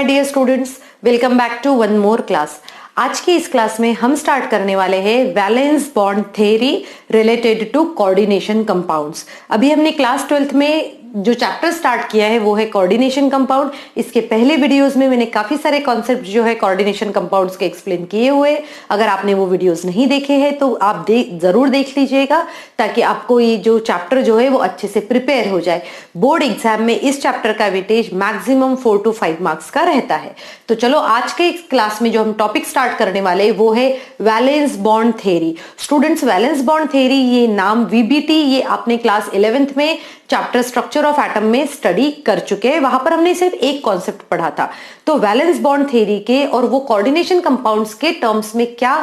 My dear students, welcome back to one more class. आज की इस क्लास में हम स्टार्ट करने वाले हैं valence bond theory related to coordination compounds. अभी हमने क्लास 12th में जो चैप्टर स्टार्ट किया है वो है कोऑर्डिनेशन कंपाउंड। इसके पहले वीडियोस में मैंने काफी सारे कॉन्सेप्ट जो है कोऑर्डिनेशन कंपाउंड्स के एक्सप्लेन किए हुए। अगर आपने वो वीडियोस नहीं देखे हैं तो आप जरूर देख लीजिएगा, ताकि आपको ये जो चैप्टर जो है वो अच्छे से प्रिपेयर हो जाए। बोर्ड एग्जाम में इस चैप्टर का वेटेज मैक्सिमम 4 to 5 मार्क्स का रहता है। तो चलो आज के क्लास में जो हम टॉपिक स्टार्ट करने वाले वो है valence bond theory. Students, valence bond theory ये नाम वीबीटी ये आपने क्लास 11th में चैप्टर स्ट्रक्चर ऑफ एटम में स्टडी कर चुके हैं। वहां पर हमने सिर्फ एक कॉन्सेप्ट पढ़ा था। तो वैलेंस बॉन्ड थ्योरी के और वो कोऑर्डिनेशन कंपाउंड्स के टर्म्स में क्या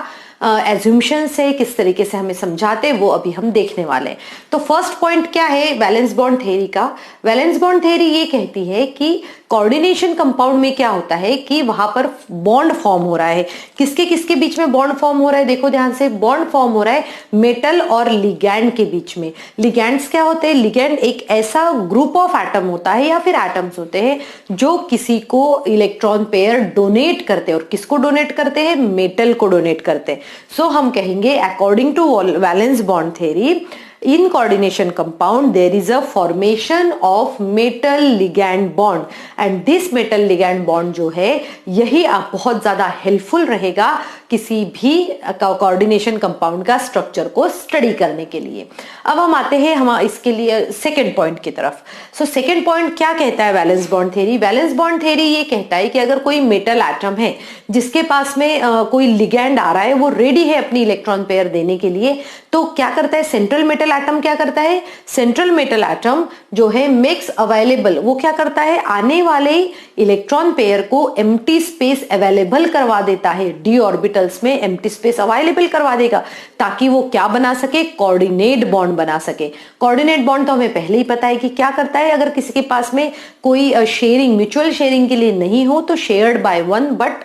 एज्यूम्शंस है, किस तरीके से हमें समझाते हैं, वो अभी हम देखने वाले हैं। तो फर्स्ट पॉइंट क्या है वैलेंस बॉन्ड थ्योरी का? वैलेंस बॉन्ड थ्योरी ये कहती है कि कोऑर्डिनेशन कंपाउंड में क्या होता है कि वहां पर बॉन्ड फॉर्म हो रहा है। किसके किसके बीच में बॉन्ड फॉर्म हो रहा है? देखो ध्यान से, बॉन्ड फॉर्म हो रहा है मेटल और लिगैंड के बीच में। लिगैंड्स क्या होते हैं? लिगैंड एक ऐसा ग्रुप ऑफ एटम होता है या फिर एटम्स होते हैं जो किसी को इलेक्ट्रॉन पेयर डोनेट करते हैं। और किसको डोनेट करते हैं? मेटल को डोनेट करते हैं। सो हम कहेंगे according to valence bond theory, in coordination compound there is a formation of metal ligand bond and this metal ligand bond जो है यही आप बहुत ज्यादा हेल्पफुल रहेगा किसी भी कोऑर्डिनेशन कंपाउंड का स्ट्रक्चर को स्टडी करने के लिए। अब हम आते हैं हम इसके लिए सेकेंड पॉइंट की तरफ। सो सेकेंड पॉइंट क्या कहता है valence bond theory? Valence bond theory ये कहता है कि अगर कोई मेटल एटम है जिसके पास में कोई लिगैंड आ रहा है, वो रेडी है अपनी इलेक्ट्रॉन पेयर देने के लिए, तो क्या करता है सेंट्रल मेटल एटम? क्या करता है सेंट्रल मेटल एटम जो है मेक्स अवेलेबल, वो क्या करता है आने वाले इलेक्ट्रॉन पेयर को एम्प्टी स्पेस अवेलेबल करवा देता है। डी ऑर्बिटल्स में एम्प्टी स्पेस अवेलेबल करवा देगा ताकि वो क्या बना सके? कोऑर्डिनेट बॉन्ड बना सके। कोऑर्डिनेट बॉन्ड तो हमें पहले ही पता है कि क्या करता है, अगर किसी के पास में कोई शेयरिंग म्यूचुअल शेयरिंग के लिए नहीं हो तो shared by one but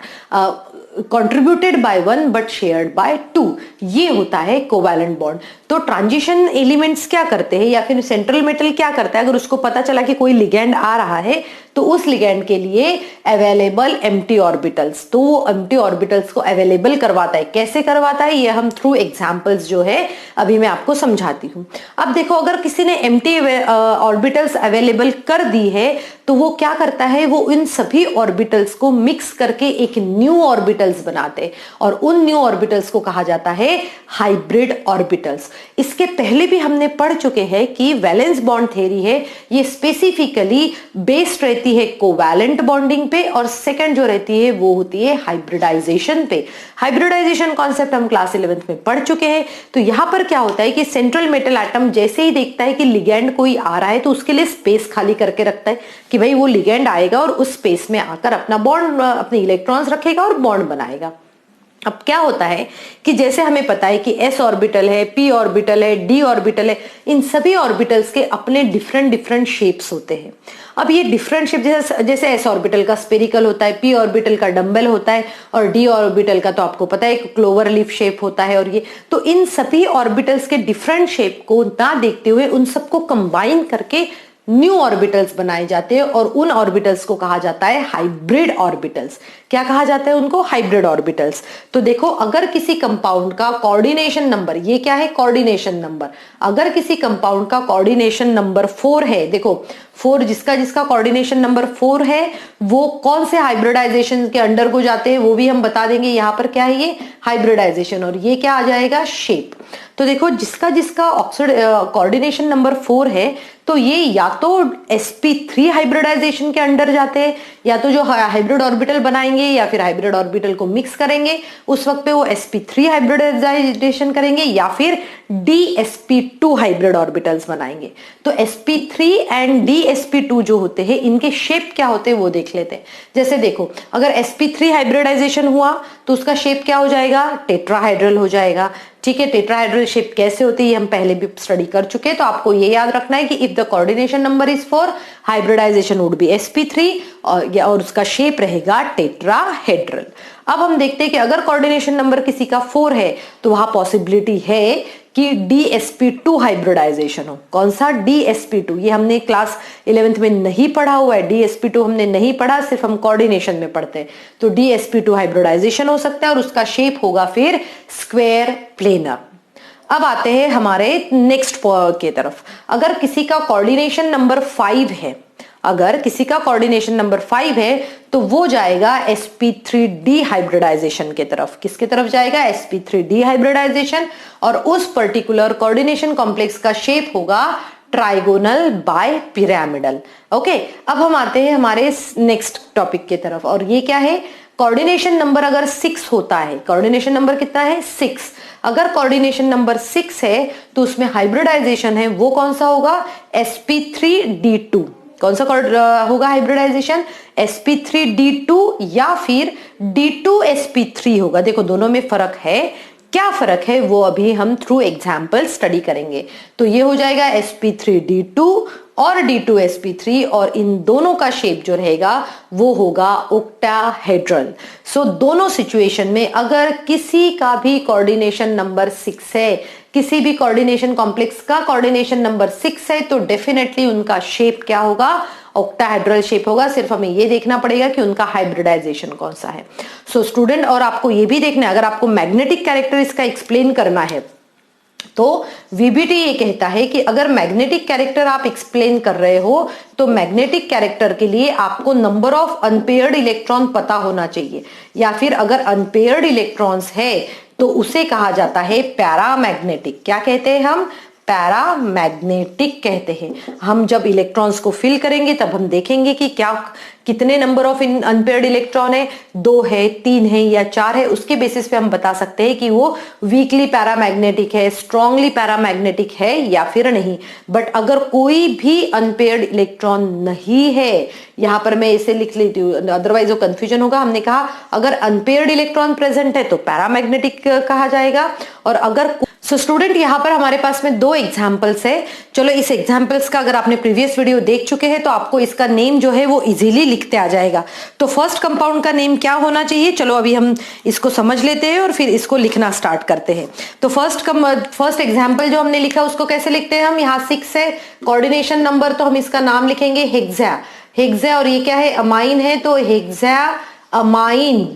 contributed by one but shared by two, ये होता है कोवैलेंट बॉन्ड। तो ट्रांजिशन एलिमेंट्स क्या करते हैं या फिर सेंट्रल मेटल क्या करता है? अगर उसको पता चला कि कोई लिगैंड आ रहा है तो उस लिगैंड के लिए अवेलेबल एम्प्टी ऑर्बिटल्स, तो वो एम्प्टी ऑर्बिटल्स को अवेलेबल करवाता है। कैसे करवाता है ये हम थ्रू एग्जांपल्स जो है अभी मैं आपको समझाती हूँ। अब देखो, अगर किसी ने एम्प्टी ऑर्बिटल्स अवेलेबल कर दी है तो वो क्या करता है, वो इन सभी ऑर्बिटल्स को मिक्स करके एक न्यू ऑर्बिटल्स बनाते हैं और उन न्यू ऑर्बिटल्स को कहा जाता है हाइब्रिड ऑर्बिटल्स। इसके पहले भी हमने पढ़ चुके हैं कि वैलेंस बॉन्ड थ्योरी है ये स्पेसिफिकली बेस्ड रहती है कोवैलेंट बॉन्डिंग पे, और सेकंड जो रहती है वो होती है हाइब्रिडाइजेशन पे। हाइब्रिडाइजेशन कॉन्सेप्ट हम क्लास 11th में पढ़ चुके हैं। तो यहां पर क्या होता है कि सेंट्रल मेटल एटम जैसे ही देखता है कि लिगैंड कोई आ रहा है तो उसके लिए स्पेस खाली करके रखता है कि भाई वो लिगैंड आएगा और उस स्पेस में आकर अपना बॉन्ड, अपने इलेक्ट्रॉन्स रखेगा और बॉन्ड बनाएगा। अब क्या होता है कि जैसे हमें पता है कि s ऑर्बिटल है, p ऑर्बिटल है, d ऑर्बिटल है, इन सभी ऑर्बिटल्स के अपने डिफरेंट शेप्स होते हैं। अब ये डिफरेंट शेप जैसे s ऑर्बिटल का स्पेरिकल होता है, p ऑर्बिटल का डंबल होता है और d ऑर्बिटल का तो आपको पता है एक क्लोवर लीफ शेप होता है। और ये तो इन सभी ऑर्बिटल्स के डिफरेंट शेप को ना देखते हुए उन सबको कंबाइन करके न्यू ऑर्बिटल्स बनाए जाते हैं और उन ऑर्बिटल्स को कहा जाता है हाइब्रिड ऑर्बिटल्स। क्या कहा जाता है उनको? Hybrid orbitals. तो देखो, अगर किसी कंपाउंड का कोऑर्डिनेशन नंबर, ये क्या है? Coordination number. अगर किसी कंपाउंड का कोऑर्डिनेशन नंबर 4 है, देखो 4 जिसका कोऑर्डिनेशन नंबर 4 है वो कौन से हाइब्रिडाइजेशन के अंडर को जाते हैं वो भी हम बता देंगे। यहां पर क्या है? ये हाइब्रिडाइजेशन। और ये क्या आ जाएगा? शेप। तो देखो, जिसका ऑक्सीड कोऑर्डिनेशन नंबर 4 है तो ये या तो sp3 हाइब्रिडाइजेशन के अंडर जाते हैं, या तो जो हाइब्रिड ऑर्बिटल बनाएंगे या फिर हाइब्रिड ऑर्बिटल को मिक्स करेंगे उस वक्त पे वो sp3 हाइब्रिडाइजेशन करेंगे, या फिर dsp2 हाइब्रिड ऑर्बिटल्स बनाएंगे। तो sp3 एंड dsp2 जो होते हैं इनके शेप क्या होते हैं वो देख लेते हैं। जैसे देखो, अगर sp3 हाइब्रिडाइजेशन हुआ तो उसका शेप क्या हो जाएगा? टेट्राहाइड्रल हो जाएगा। ठीक है, टेट्राहाइड्रल शेप कैसे होती है हम पहले भी स्टडी कर चुके हैं। तो आपको ये याद रखना है कि if the coordination number is 4 hybridisation would be sp3 और उसका शेप रहेगा टेट्राहेड्रल। अब हम देखते हैं कि अगर कोऑर्डिनेशन नंबर किसी का 4 है तो वहां पॉसिबिलिटी है कि DsP2 हाइब्रिडाइजेशन हो। कौन सा? DsP2। ये हमने क्लास 11th में नहीं पढ़ा हुआ है, DsP2 हमने नहीं पढ़ा, सिर्फ हम कोऑर्डिनेशन में पढ़ते हैं। तो DsP2 हाइब्रिडाइजेशन हो सकता है और उसका शेप होगा फिर स्क्वायर प्लेनर। अब आते हैं हमारे नेक्स्ट के तरफ। अगर किसी का कोऑर्डिनेशन नंबर 5 है, अगर किसी का कोऑर्डिनेशन नंबर 5 है तो वो जाएगा sp3d हाइब्रिडाइजेशन के तरफ। किसके तरफ जाएगा? sp3d hybridisation. और उस पर्टिकुलर कोऑर्डिनेशन कॉम्प्लेक्स का शेप होगा ट्राइगोनल बाय पिरामिडल। ओके, अब हम आते हैं हमारे नेक्स्ट टॉपिक के तरफ, और ये क्या है? कोऑर्डिनेशन नंबर अगर 6 होता है, कोऑर्डिनेशन नंबर कितना है? 6। अगर कोऑर्डिनेशन नंबर 6 है तो उसमें हाइब्रिडाइजेशन है वो कौन सा होगा? sp3d2। कौन सा होगा हाइब्रिडाइजेशन? sp3d2 या फिर d2sp3 होगा। देखो दोनों में फर्क है, क्या फर्क है वो अभी हम थ्रू एग्जाम्पल स्टडी करेंगे। तो ये हो जाएगा sp3d2 और d2sp3, और इन दोनों का शेप जो रहेगा वो होगा ओक्टाहेड्रल। सो दोनों सिचुएशन में अगर किसी का भी कोऑर्डिनेशन नंबर 6 है, किसी भी कोऑर्डिनेशन कॉम्प्लेक्स का कोऑर्डिनेशन नंबर 6 है, तो डेफिनेटली उनका शेप क्या होगा? ऑक्टाहेड्रल शेप होगा। सिर्फ हमें ये देखना पड़ेगा कि उनका हाइब्रिडाइजेशन कौन सा है। सो स्टूडेंट, और आपको ये भी देखना है, अगर आपको मैग्नेटिक कैरेक्टर इसका एक्सप्लेन करना है तो VBT ये कहता है कि अगर मैग्नेटिक कैरेक्टर आप एक्सप्लेन कर रहे हो तो मैग्नेटिक कैरेक्टर के लिए आपको नंबर ऑफ अनपेयर्ड इलेक्ट्रॉन पता होना चाहिए, या फिर अगर अनपेयर्ड इलेक्ट्रॉन्स है तो उसे कहा जाता है पैरामैग्नेटिक। क्या कहते हैं हम? पैरामैग्नेटिक कहते हैं। हम जब इलेक्ट्रॉन्स को फिल करेंगे तब हम देखेंगे कि क्या कितने नंबर ऑफ अनपेयर्ड इलेक्ट्रॉन है, 2 है, 3 है या 4 है। उसके बेसिस पे हम बता सकते हैं कि वो वीकली पैरामैग्नेटिक है, स्ट्रांगली पैरामैग्नेटिक है या फिर नहीं। बट अगर कोई भी अनपेयर्ड इलेक्ट्रॉन नहीं है, यहां पर मैं इसे लिख लेती हूँ अदरवाइज वो कंफ्यूजन होगा। हमने कहा अगर अनपेयर्ड इलेक्ट्रॉन प्रेजेंट है तो पैरामैग्नेटिक कहा जाएगा। और अगर स्टूडेंट यहाँ पर हमारे पास में 2 एग्जाम्पल्स है। चलो इस एग्जाम्पल्स का अगर आपने प्रीवियस वीडियो देख चुके हैं तो आपको इसका नेम जो है वो इजीली लिखते आ जाएगा। तो फर्स्ट कंपाउंड का नेम क्या होना चाहिए? चलो अभी हम इसको समझ लेते हैं और फिर इसको लिखना स्टार्ट करते हैं। तो फर्स्ट एग्जाम्पल जो हमने लिखा उसको कैसे लिखते हैं हम? यहाँ 6 है, कोऑर्डिनेशन नंबर, तो हम इसका नाम लिखेंगे हेक्सा। हेक्सा, और ये क्या है? अमाइन है, तो हेक्सा अमाइन,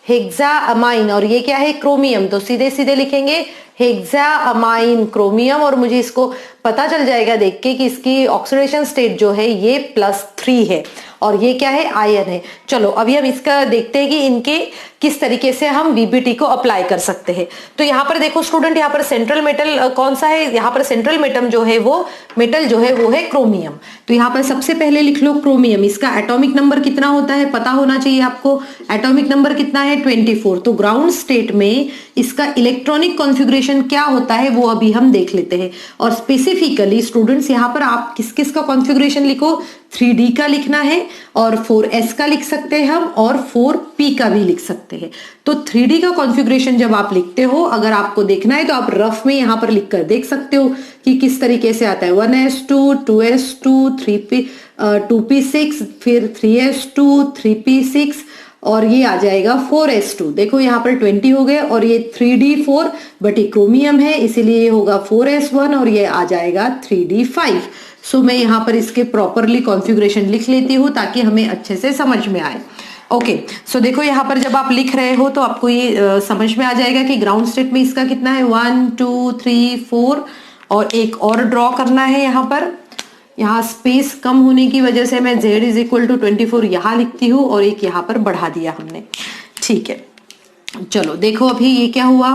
हेक्सा अमाइन। और ये क्या है? क्रोमियम, तो सीधे सीधे लिखेंगे हेक्सा अमाइन क्रोमियम। और मुझे इसको पता चल जाएगा देख के कि इसकी ऑक्सीडेशन स्टेट जो है ये +3 है, और ये क्या है? आयन है। चलो अभी हम इसका देखते हैं कि इनके किस तरीके से हम VBT को अप्लाई कर सकते हैं। तो यहाँ पर देखो स्टूडेंट, यहाँ पर सेंट्रल मेटल कौन सा है? यहाँ पर सेंट्रल मेटल जो है वो है क्रोमियम। तो यहाँ पर सबसे पहले लिख लो क्रोमियम। इसका एटॉमिक नंबर कितना होता है पता होना चाहिए आपको। एटॉमिक नंबर कितना है? 24। तो ग्राउंड स्टेट में इसका इलेक्ट्रॉनिक कॉन्फ़िगरेशन क्या होता है वो अभी हम देख लेते हैं। और स्पेसिफिकली स्टूडेंट्स यहाँ पर आप किस किस का कॉन्फ़िगरेशन लिखो? 3D का लिखना है, और 4s का लिख सकते हैं हम, और 4p का भी लिख सकते हैं। तो 3D का कॉन्फ़िगरेशन जब आप लिखते हो, अगर आपको देखना है तो आप रफ में यहाँ पर लिखकर देख सकते हो कि किस तरीके से आता है। 1s2, 2s2, 2p6, फिर 3s2, 3p6, और ये आ जाएगा 4s2। देखो यहाँ पर 20 हो गए, और ये 3d4, बट ये क्रोमियम है इसीलिए ये होगा 4s1, और ये आ जाएगा 3d5। सो मैं यहाँ पर इसके प्रॉपरली कॉन्फ़िगरेशन लिख लेती हूँ ताकि हमें अच्छे से समझ में आए। ओके, सो देखो यहाँ पर जब आप लिख रहे हो तो आपको ये समझ में आ जाएगा कि ग्राउंड स्टेट में इसका कितना है? 1 2 3 4, और एक और ड्रॉ करना है। यहाँ पर यहाँ स्पेस कम होने की वजह से मैं z = 24 यहाँ लिखती हूँ, और एक यहाँ पर बढ़ा दिया हमने। ठीक है, चलो देखो अभी ये क्या हुआ?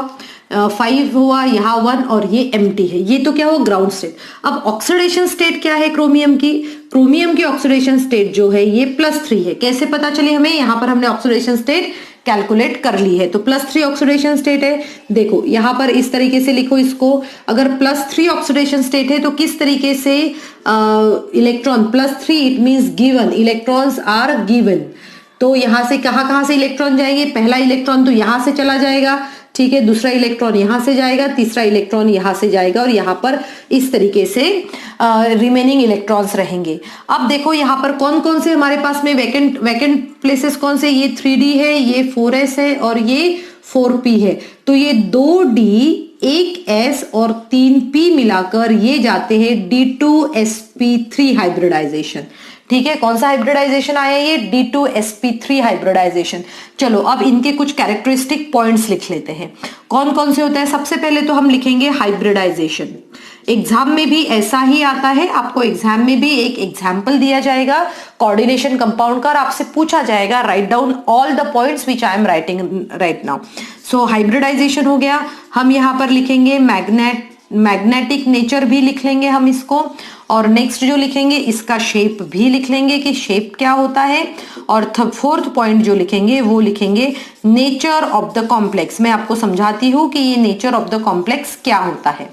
5 हुआ, यहाँ 1, और ये एम्प्टी है। ये तो क्या हुआ? Ground state. अब ऑक्सीडेशन स्टेट क्या है क्रोमियम की? क्रोमियम की ऑक्सीडेशन स्टेट जो है ये +3 है। कैसे पता चले हमें? यहाँ पर हमने ऑक्सीडेशन स्टेट कैलकुलेट कर ली है। तो +3 ऑक्सीडेशन स्टेट है। देखो यहाँ पर इस तरीके से लिखो इसको। अगर +3 ऑक्सीडेशन स्टेट है तो किस तरीके से electron +3 it means given, electrons are given. तो यहाँ से कहाँ से इलेक्ट्रॉन जाएंगे? पहला इलेक्ट्रॉन तो यहाँ से चला जाएगा, ठीक है, दूसरा इलेक्ट्रॉन यहाँ से जाएगा, तीसरा इलेक्ट्रॉन यहाँ से जाएगा, और यहाँ पर इस तरीके से रिमेनिंग इलेक्ट्रॉन्स रहेंगे। अब देखो यहाँ पर कौन कौन से हमारे पास में वैकेंट प्लेसेस कौन से? ये 3D है, ये 4s है, और ये 4p है। तो ये 2D एक S और 3 P मिलाकर ये जाते हैं D2sp3 हाइब्रिडाइजेशन। ठीक है, कौन सा हाइब्रिडाइजेशन आया ये? D2sp3 hybridisation. चलो अब इनके कुछ कैरेक्टरिस्टिक पॉइंट्स लिख लेते हैं। कौन कौन से होते हैं? सबसे पहले तो हम लिखेंगे हाइब्रिडाइजेशन। एग्जाम में भी ऐसा ही आता है, आपको एग्जाम में भी एक एग्जाम्पल दिया जाएगा कोऑर्डिनेशन कंपाउंड का और आपसे पूछा जाएगा write down all the points which I am writing right now. So hybridisation हो गया। हम यहाँ पर लिखेंगे मैग्नेटिक नेचर भी लिख लेंगे हम इसको, और नेक्स्ट जो लिखेंगे इसका शेप भी लिख लेंगे कि शेप क्या होता है, और फोर्थ पॉइंट जो लिखेंगे वो लिखेंगे नेचर ऑफ द कॉम्प्लेक्स। मैं आपको समझाती हूं कि ये नेचर ऑफ द कॉम्प्लेक्स क्या होता है।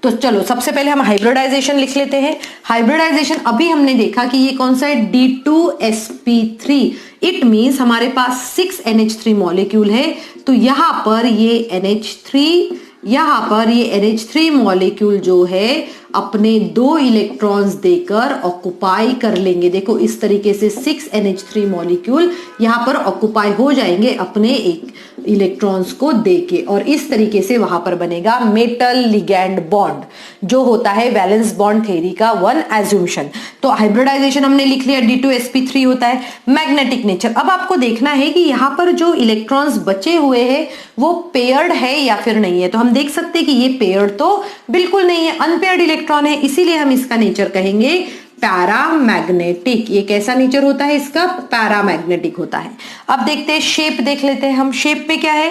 तो चलो सबसे पहले हम हाइब्रिडाइजेशन लिख लेते हैं। हाइब्रिडाइजेशन अभी हमने देखा कि ये कौन सा है? D2sp3। इट मीन्स हमारे पास 6 NH3 मॉलिक्यूल है, तो यहां पर ये NH3, यहां पर ये NH3 मॉलिक्यूल जो है अपने 2 इलेक्ट्रॉन्स देकर ऑक्युपाई कर लेंगे। देखो इस तरीके से 6 NH3 मॉलिक्यूल यहां पर ऑक्युपाई हो जाएंगे अपने एक इलेक्ट्रॉन्स को देके, और इस तरीके से वहां पर बनेगा मेटल लिगैंड बॉन्ड, जो होता है वैलेंस बॉन्ड थ्योरी का वन एज्यूम्शन। तो हाइब्रिडाइजेशन हमने लिख लिया, D2sp3 होता है। मैग्नेटिक नेचर, अब आपको देखना है कि यहाँ पर जो इलेक्ट्रॉन्स बचे हुए हैं वो पेयर्ड है या फिर नहीं है। तो हम देख सकते हैं कि ये पेयर्ड तो बिल्कुल नहीं है, अनपेयर्ड इलेक्ट्रॉन है, इसीलिए हम इसका नेचर कहेंगे पैरामैग्नेटिक। ये कैसा नेचर होता है इसका? पैरामैग्नेटिक होता है। अब देखते हैं शेप, देख लेते हैं हम। शेप पे क्या है?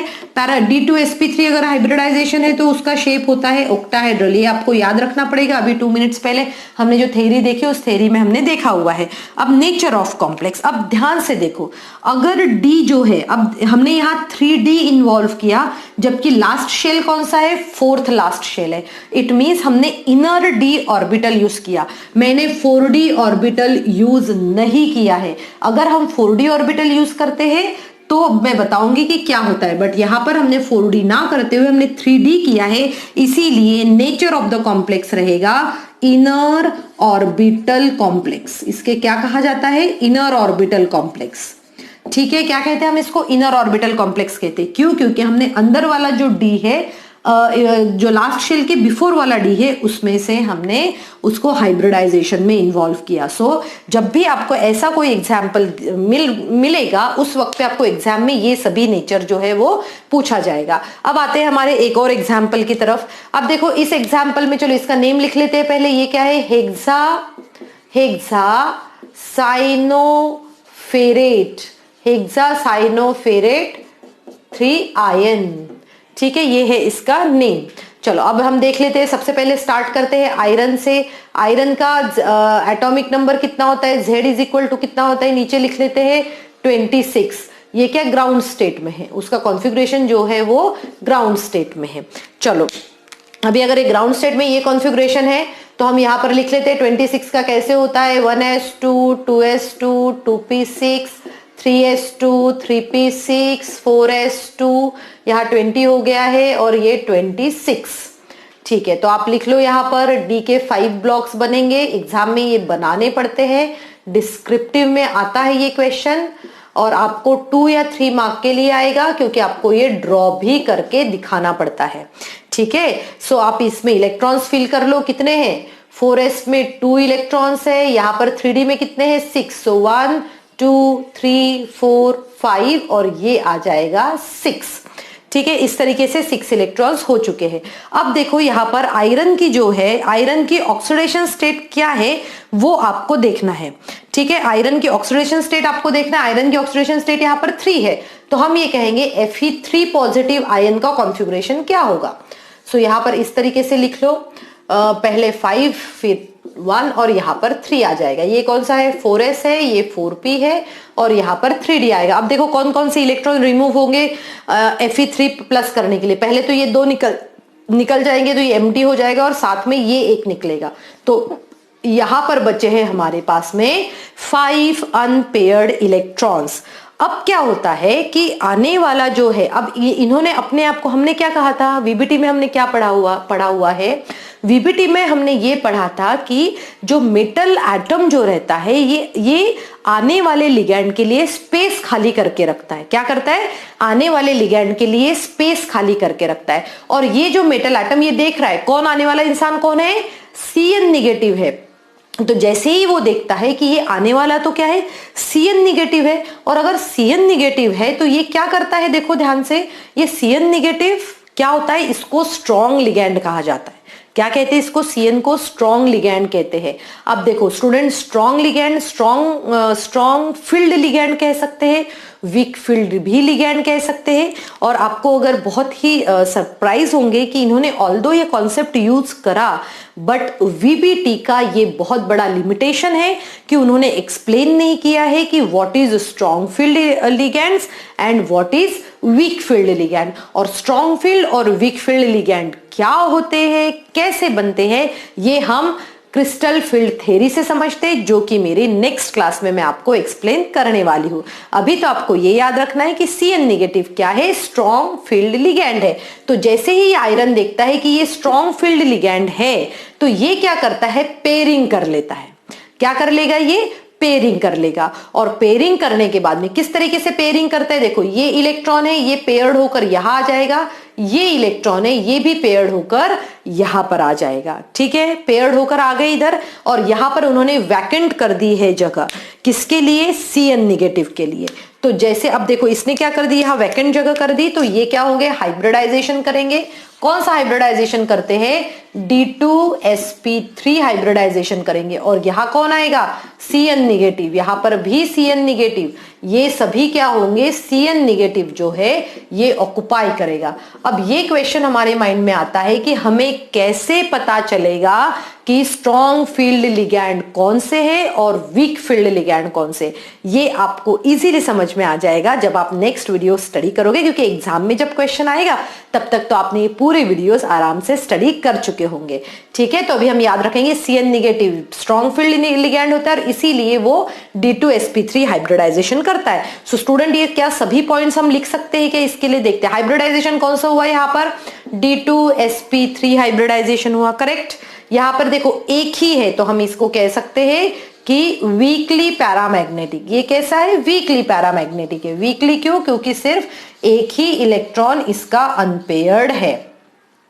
D2sp3 अगर हाइब्रिडाइजेशन है तो उसका शेप होता है ऑक्टाहेड्रल। ये आपको याद रखना पड़ेगा। अभी 2 मिनट्स पहले हमने जो थ्योरी देखी उस थ्योरी में हमने देखा हुआ है। अब नेचर ऑफ कॉम्प्लेक्स, अब ध्यान से देखो, अगर D जो है, अब हमने यहाँ 3D इन्वॉल्व किया, जबकि लास्ट शेल कौन सा है? 4th लास्ट शेल है। इट मीन्स हमने इनर D ऑर्बिटल यूज किया, मैंने 4D ऑर्बिटल यूज नहीं किया है। अगर हम 4D ऑर्बिटल यूज करते हैं तो मैं बताऊंगी कि क्या होता है, बट यहां पर हमने 4D ना करते हुए हमने 3D किया है, इसीलिए नेचर ऑफ द कॉम्प्लेक्स रहेगा इनर ऑर्बिटल कॉम्प्लेक्स। इसके क्या कहा जाता है? Inner orbital complex. ठीक है, क्या कहते हैं हम इसको? इनर ऑर्बिटल कॉम्प्लेक्स कहते हैं। क्यों? क्योंकि हमने अंदर वाला जो D है, जो लास्ट शेल के बिफोर वाला D है, उसमें से हमने उसको हाइब्रिडाइजेशन में इन्वॉल्व किया। सो जब भी आपको ऐसा कोई एग्जाम्पल मिलेगा उस वक्त पे आपको एग्जाम में ये सभी नेचर जो है वो पूछा जाएगा। अब आते हैं हमारे एक और एग्जाम्पल की तरफ। अब देखो इस एग्जाम्पल में, चलो इसका नेम लिख लेते हैं पहले। ये क्या है? Hexacyanoferrate 3 ion. ठीक है, ये है इसका नेम। चलो अब हम देख लेते हैं। सबसे पहले स्टार्ट करते हैं आयरन से। आयरन का एटॉमिक नंबर कितना होता है? Z इज इक्वल टू कितना होता है? नीचे लिख लेते हैं 26। ये क्या ग्राउंड स्टेट में है, उसका कॉन्फ़िगरेशन जो है वो ग्राउंड स्टेट में है। चलो अभी अगर एक ग्राउंड स्टेट में ये कॉन्फ़िगरेशन है तो हम यहाँ पर लिख लेते हैं 26 का कैसे होता है? 1s2 2s2 2p6 3s2 3p6 4s2, यहाँ 20 हो गया है और ये 26। ठीक है, तो आप लिख लो यहाँ पर D के 5 ब्लॉक्स बनेंगे। एग्जाम में ये बनाने पड़ते हैं, डिस्क्रिप्टिव में आता है ये क्वेश्चन, और आपको 2 या 3 मार्क के लिए आएगा क्योंकि आपको ये ड्रॉ भी करके दिखाना पड़ता है। ठीक है, सो आप इसमें इलेक्ट्रॉन्स फिल कर लो। कितने हैं? 4s में 2 इलेक्ट्रॉन्स है, यहाँ पर 3D में कितने हैं? 6। सो 1 2 3 4 5 और ये आ जाएगा 6। ठीक है, इस तरीके से 6 इलेक्ट्रॉन्स हो चुके हैं। अब देखो यहाँ पर आयरन की जो है, आयरन की ऑक्सीडेशन स्टेट क्या है वो आपको देखना है। ठीक है, आयरन की ऑक्सीडेशन स्टेट आपको देखना है। आयरन की ऑक्सीडेशन स्टेट यहाँ पर 3 है, तो हम ये कहेंगे Fe3 पॉजिटिव आयन का कॉन्फ़िगरेशन क्या होगा। सो यहाँ पर इस तरीके से लिख लो, पहले 5 फिर 1 और यहाँ पर 3 आ जाएगा। ये कौन सा है? 4s है, ये 4p है और यहाँ पर 3d आएगा। अब देखो कौन कौन से इलेक्ट्रॉन रिमूव होंगे Fe3 प्लस करने के लिए। पहले तो ये 2 निकल जाएंगे, तो ये एम्प्टी हो जाएगा और साथ में ये 1 निकलेगा। तो यहाँ पर बचे हैं हमारे पास में 5 अनपेयर्ड इलेक्ट्रॉन्स। अब क्या होता है कि आने वाला जो है, अब ये इन्होंने अपने आप को, हमने क्या कहा था वीबीटी में, हमने क्या पढ़ा हुआ है वीबीटी में, हमने ये पढ़ा था कि जो मेटल एटम जो रहता है ये आने वाले लिगैंड के लिए स्पेस खाली करके रखता है। क्या करता है? आने वाले लिगैंड के लिए स्पेस खाली करके रखता है। और ये जो मेटल एटम ये देख रहा है, कौन आने वाला इंसान कौन है? Cn नेगेटिव है। तो जैसे ही वो देखता है कि ये आने वाला तो क्या है? Cn नेगेटिव है। और अगर Cn नेगेटिव है तो ये क्या करता है? देखो ध्यान से, ये Cn नेगेटिव क्या होता है? इसको स्ट्रॉन्ग लिगैंड कहा जाता है। क्या कहते हैं इसको? Cn को स्ट्रॉन्ग लिगैंड कहते हैं। अब देखो student, strong ligand, strong field ligand कह सकते हैं, वीक फील्ड भी लिगैंड कह सकते हैं। और आपको अगर बहुत ही सरप्राइज होंगे कि इन्होंने ऑल्दो ये कॉन्सेप्ट यूज करा, बट वीबीटी का ये बहुत बड़ा लिमिटेशन है कि उन्होंने एक्सप्लेन नहीं किया है कि what is strong field ligands and what is weak field ligand, और स्ट्रॉन्ग फील्ड और वीक फील्ड लिगैंड क्या होते हैं, कैसे बनते हैं, ये हम क्रिस्टल फील्ड थ्योरी से समझते हैं, जो कि मेरी नेक्स्ट क्लास में मैं आपको एक्सप्लेन करने वाली हूं। अभी तो आपको ये याद रखना है कि Cn नेगेटिव क्या है? स्ट्रॉन्ग फील्ड लिगैंड है। तो जैसे ही आयरन देखता है कि ये स्ट्रॉन्ग फील्ड लिगैंड है, तो ये क्या करता है? पेयरिंग कर लेता है। क्या कर लेगा? ये पेयरिंग कर लेगा। और पेयरिंग करने के बाद में किस तरीके से पेयरिंग करता है? देखो, ये इलेक्ट्रॉन है, ये पेयर्ड होकर यहां आ जाएगा, ये इलेक्ट्रॉन है, ये भी पेयर्ड होकर यहां पर आ जाएगा। ठीक है, पेयर्ड होकर आ गए इधर, और यहां पर उन्होंने वैकेंट कर दी है जगह, किसके लिए? Cn नेगेटिव के लिए। तो जैसे अब देखो, इसने क्या कर दी? यहां वैकेंट जगह कर दी, तो ये क्या होंगे? हाइब्रिडाइजेशन करेंगे। कौन सा हाइब्रिडाइजेशन करते हैं? D2sp3 हाइब्रिडाइजेशन करेंगे। और यहां कौन आएगा? Cn negative. यहां पर भी Cn नेगेटिव। ये सभी क्या होंगे? Cn नेगेटिव जो है ये ऑक्युपाई करेगा। अब ये क्वेश्चन हमारे माइंड में आता है कि हमें कैसे पता चलेगा कि स्ट्रॉन्ग फील्ड लिगैंड कौन से है और वीक फील्ड लिगैंड कौन से? ये आपको इजीली समझ में आ जाएगा जब आप नेक्स्ट वीडियो स्टडी करोगे, क्योंकि एग्जाम में जब क्वेश्चन आएगा तब तक तो आपने ये पूरे वीडियोस आराम से स्टडी कर चुके होंगे। ठीक है, तो अभी हम याद रखेंगे Cn negative strong field ligand होता है, और इसीलिए वो D2sp3 हाइब्रिडाइजेशन करता है। सो स्टूडेंट, ये क्या सभी पॉइंट्स हम लिख सकते हैं? क्या इसके लिए देखते हैं हाइब्रिडाइजेशन कौन सा हुआ? यहाँ पर D2sp3 हाइब्रिडाइजेशन हुआ, करेक्ट। यहां पर देखो एक ही है, तो हम इसको कह सकते हैं कि वीकली पैरामैग्नेटिक। ये कैसा है? वीकली पैरामैग्नेटिक है। वीकली क्यों? क्योंकि सिर्फ एक ही इलेक्ट्रॉन इसका अनपेयर्ड है।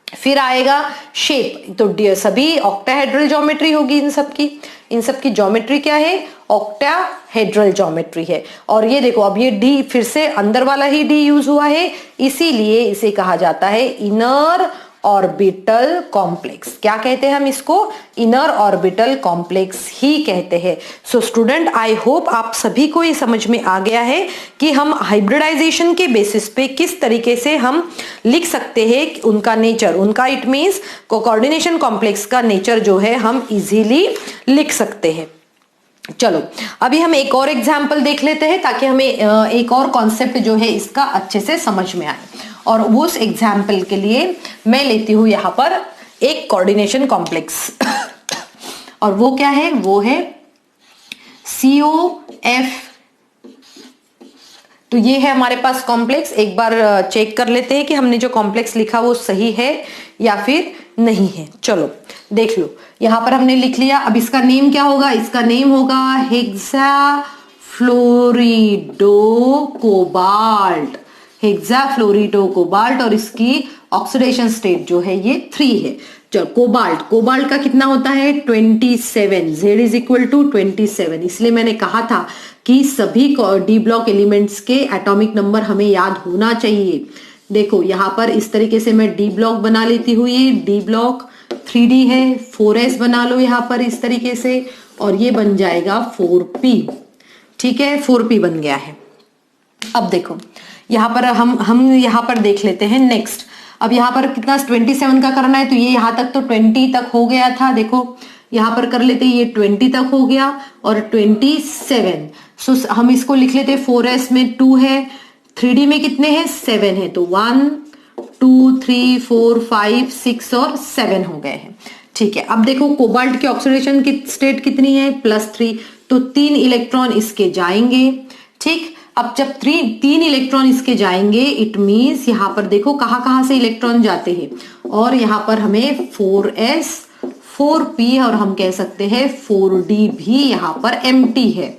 फिर आएगा शेप, तो सभी ऑक्टाहेड्रल ज्योमेट्री होगी इन सबकी ज्योमेट्री क्या है? ऑक्टाहेड्रल ज्योमेट्री है। और ये देखो, अब ये डी फिर से अंदर वाला ही डी यूज हुआ है, इसीलिए इसे कहा जाता है इनर ऑर्बिटल कॉम्प्लेक्स। क्या कहते हैं हम इसको? इनर ऑर्बिटल कॉम्प्लेक्स ही कहते हैं। सो स्टूडेंट, आई होप आप सभी को ये समझ में आ गया है कि हम हाइब्रिडाइजेशन के बेसिस पे किस तरीके से हम लिख सकते हैं उनका नेचर, उनका इट मीन्स कोऑर्डिनेशन कॉम्प्लेक्स का नेचर जो है हम इजीली लिख सकते हैं। चलो अभी हम एक और एग्जाम्पल देख लेते हैं ताकि हमें एक और कॉन्सेप्ट जो है इसका अच्छे से समझ में आए। और उस एग्जाम्पल के लिए मैं लेती हूं यहां पर एक कोऑर्डिनेशन कॉम्प्लेक्स और वो क्या है? वो है COF। तो ये है हमारे पास कॉम्प्लेक्स। एक बार चेक कर लेते हैं कि हमने जो कॉम्प्लेक्स लिखा वो सही है या फिर नहीं है। चलो देख लो, यहां पर हमने लिख लिया। अब इसका नेम क्या होगा? इसका नेम होगा हेक्साफ्लोरिडोकोबाल्ट। हेक्साफ्लोरिडोकोबाल्ट और इसकी ऑक्सीडेशन स्टेट जो है ये 3 है। चलो कोबाल्ट का कितना होता है? 27। Z is equal to 27। इसलिए मैंने कहा था कि सभी डी ब्लॉक एलिमेंट्स के एटॉमिक नंबर हमें याद होना चाहिए। देखो यहां पर इस तरीके से मैं डी ब्लॉक बना लेती हूँ। ये डी ब्लॉक 3D है, 4s बना लो यहां पर इस तरीके से, और ये बन जाएगा 4p। ठीक है, 4p बन गया है। अब देखो यहां पर हम यहां पर देख लेते हैं नेक्स्ट। अब यहां पर कितना 27 का करना है, तो ये यहां तक तो 20 तक हो गया था। देखो यहां पर कर लेते, ये 20 तक हो गया और 27। सो हम इसको लिख लेते, 4s में 2 है, 3D में कितने हैं? 7 है। तो 1 2 3 4 5 6 और 7 हो गए हैं। ठीक है, अब देखो कोबाल्ट की ऑक्सीडेशन की स्टेट कितनी है? +3। तो 3 इलेक्ट्रॉन इसके जाएंगे। ठीक, अब जब तीन इलेक्ट्रॉन इसके जाएंगे, इट मीन्स यहाँ पर देखो कहाँ से इलेक्ट्रॉन जाते हैं, और यहाँ पर हमें 4s 4p और हम कह सकते हैं 4d भी यहाँ पर एम्प्टी है।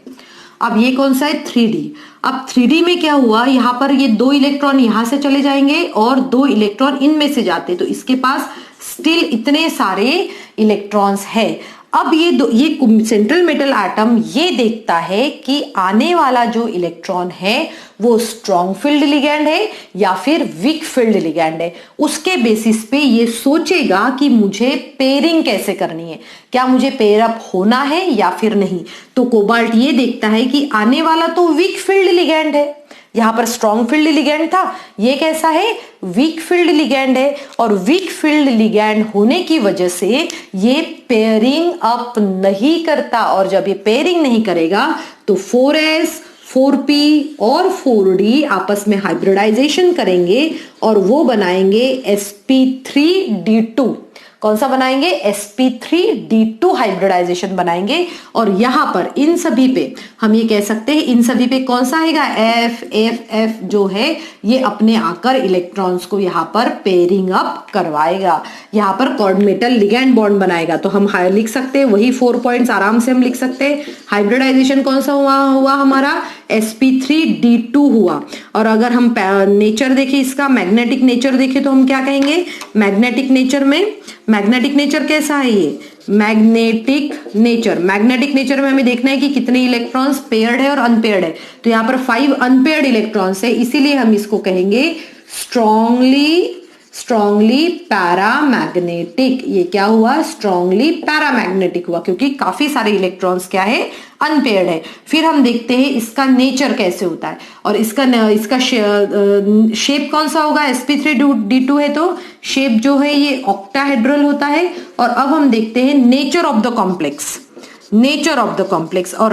अब ये कौन सा है 3d। अब 3d में क्या हुआ, यहाँ पर ये 2 इलेक्ट्रॉन यहाँ से चले जाएंगे और 2 इलेक्ट्रॉन इनमें से जाते, तो इसके पास स्टिल इतने सारे इलेक्ट्रॉन्स है। अब ये सेंट्रल मेटल एटम ये देखता है कि आने वाला जो इलेक्ट्रॉन है वो स्ट्रॉन्ग फील्ड लिगैंड है या फिर वीक फील्ड लिगैंड है। उसके बेसिस पे ये सोचेगा कि मुझे पेयरिंग कैसे करनी है, क्या मुझे पेयर अप होना है या फिर नहीं। तो कोबाल्ट ये देखता है कि आने वाला तो वीक फील्ड लिगैंड है, यहाँ पर स्ट्रॉन्ग फील्ड लिगैंड था, ये कैसा है वीक फील्ड लिगैंड है, और वीक फील्ड लिगैंड होने की वजह से ये पेयरिंग अप नहीं करता, और जब ये पेयरिंग नहीं करेगा तो 4s 4p और 4d आपस में हाइब्रिडाइजेशन करेंगे और वो बनाएंगे sp3d2। कौन सा बनाएंगे, sp3d2 हाइब्रिडाइजेशन बनाएंगे। और यहां पर इन सभी पे हम ये कह सकते हैं, इन सभी पे कौन सा आएगा f जो है ये अपने आकर इलेक्ट्रॉन्स को यहाँ पर पेयरिंग अप करवाएगा, यहाँ पर कॉर्डिनेटल लिगैंड बॉन्ड बनाएगा। तो हम लिख सकते हैं वही 4 पॉइंट्स आराम से हम लिख सकते हैं। हाइब्रिडाइजेशन कौन सा हुआ हमारा sp3d2 हुआ। और अगर हम नेचर देखें, इसका मैग्नेटिक नेचर देखें तो हम क्या कहेंगे, मैग्नेटिक नेचर कैसा है, ये मैग्नेटिक नेचर में हमें देखना है कि कितने इलेक्ट्रॉन्स पेयर्ड है और अनपेयर्ड है। तो यहाँ पर 5 अनपेयर्ड इलेक्ट्रॉन्स है, इसीलिए हम इसको कहेंगे स्ट्रॉन्गली पैरामैग्नेटिक। ये क्या हुआ, स्ट्रॉन्गली पैरामैग्नेटिक हुआ, क्योंकि काफी सारे इलेक्ट्रॉन्स क्या है, अनपेयर्ड है। फिर हम देखते हैं इसका नेचर कैसे होता है, और इसका शेप कौन सा होगा, sp3d2 है तो शेप जो है ये ऑक्टाहेड्रल होता है। और अब हम देखते हैं नेचर ऑफ द कॉम्प्लेक्स। और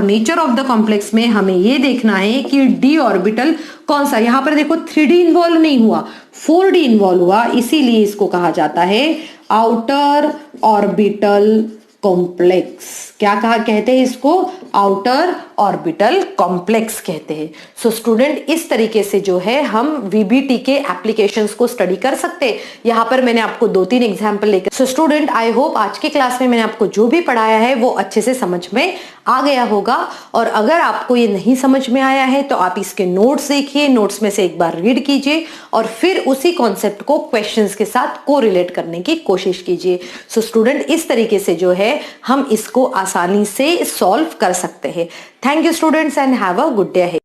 नेचर ऑफ द कॉम्प्लेक्स में हमें ये देखना है कि d ऑर्बिटल कौन सा, यहां पर देखो 3d इन्वॉल्व नहीं हुआ, 4d इन्वॉल्व हुआ, इसीलिए इसको कहा जाता है आउटर ऑर्बिटल कॉम्प्लेक्स। क्या कहते हैं इसको, आउटर ऑर्बिटल कॉम्प्लेक्स कहते हैं। सो स्टूडेंट, इस तरीके से जो है हम वीबीटी के एप्लीकेशंस को स्टडी कर सकते हैं। यहाँ पर मैंने आपको 2-3 एग्जाम्पल लेकर। सो स्टूडेंट, आई होप आज की क्लास में मैंने आपको जो भी पढ़ाया है वो अच्छे से समझ में आ गया होगा। और अगर आपको ये नहीं समझ में आया है तो आप इसके नोट्स देखिए, नोट्स में से एक बार रीड कीजिए और फिर उसी कॉन्सेप्ट को क्वेश्चंस के साथ कोरिलेट करने की कोशिश कीजिए। सो स्टूडेंट, इस तरीके से जो है हम इसको आसानी से सॉल्व कर सकते हैं। Thank you students and have a good day ahead.